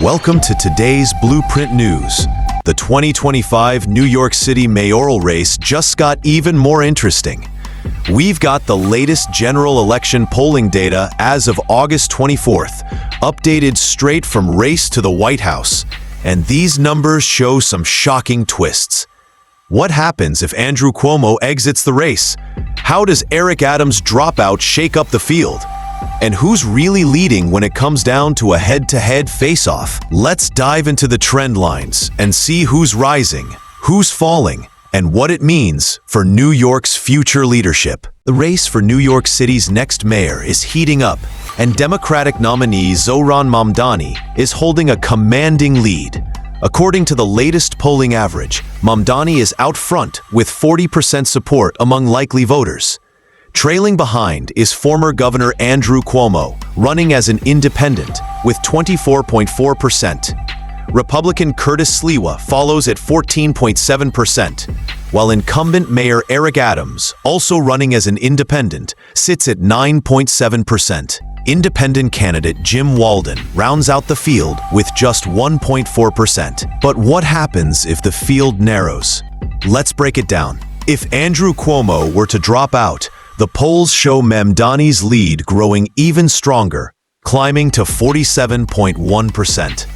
Welcome to today's Blueprint News. The 2025 New York City mayoral race just got even more interesting. We've got the latest general election polling data as of August 24th, updated straight from race to the White House. And these numbers show some shocking twists. What happens if Andrew Cuomo exits the race? How does Eric Adams' dropout shake up the field? And who's really leading when it comes down to a head-to-head face-off? Let's dive into the trend lines and see who's rising, who's falling, and what it means for New York's future leadership. The race for New York City's next mayor is heating up, and Democratic nominee Zohran Mamdani is holding a commanding lead. According to the latest polling average, Mamdani is out front with 40% support among likely voters. Trailing behind is former Governor Andrew Cuomo, running as an independent with 24.4%. Republican Curtis Sliwa follows at 14.7%, while incumbent Mayor Eric Adams, also running as an independent, sits at 9.7%. Independent candidate Jim Walden rounds out the field with just 1.4%. But what happens if the field narrows? Let's break it down. If Andrew Cuomo were to drop out, the polls show Mamdani's lead growing even stronger, climbing to 47.1%.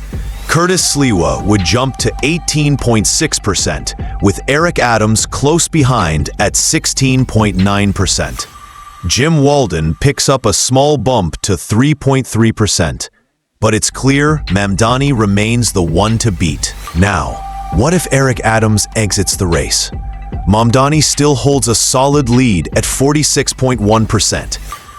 Curtis Sliwa would jump to 18.6%, with Eric Adams close behind at 16.9%. Jim Walden picks up a small bump to 3.3%. But it's clear Mamdani remains the one to beat. Now, what if Eric Adams exits the race? Mamdani still holds a solid lead at 46.1%,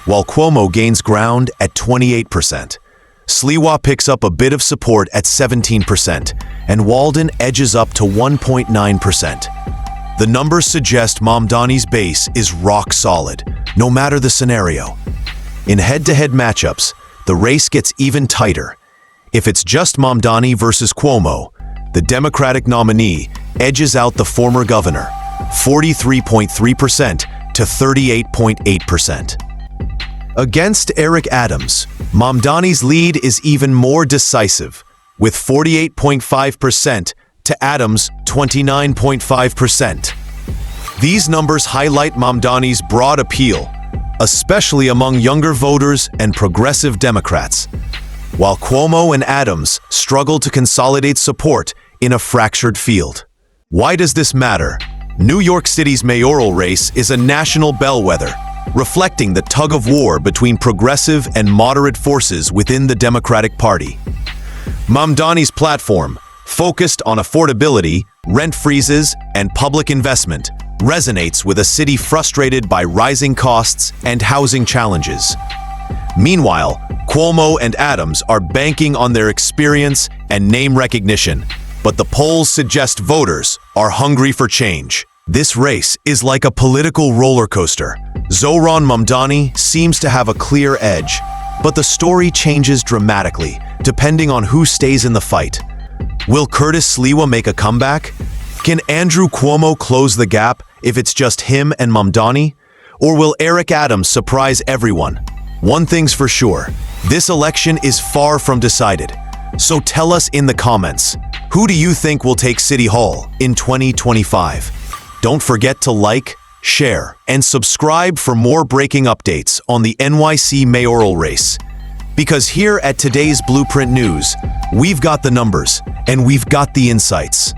while Cuomo gains ground at 28%. Sliwa picks up a bit of support at 17%, and Walden edges up to 1.9%. The numbers suggest Mamdani's base is rock solid, no matter the scenario. In head-to-head matchups, the race gets even tighter. If it's just Mamdani versus Cuomo, the Democratic nominee edges out the former governor, 43.3% to 38.8%. Against Eric Adams, Mamdani's lead is even more decisive, with 48.5% to Adams' 29.5%. These numbers highlight Mamdani's broad appeal, especially among younger voters and progressive Democrats, while Cuomo and Adams struggle to consolidate support in a fractured field. Why does this matter? New York City's mayoral race is a national bellwether, reflecting the tug-of-war between progressive and moderate forces within the Democratic Party. Mamdani's platform, focused on affordability, rent freezes, and public investment, resonates with a city frustrated by rising costs and housing challenges. Meanwhile, Cuomo and Adams are banking on their experience and name recognition, but the polls suggest voters are hungry for change. This race is like a political roller coaster. Zohran Mamdani seems to have a clear edge, but the story changes dramatically depending on who stays in the fight. Will Curtis Sliwa make a comeback? Can Andrew Cuomo close the gap if it's just him and Mamdani? Or will Eric Adams surprise everyone? One thing's for sure, this election is far from decided. So tell us in the comments, who do you think will take City Hall in 2025? Don't forget to like, share, and subscribe for more breaking updates on the NYC mayoral race. Because here at today's Blueprint News, we've got the numbers and we've got the insights.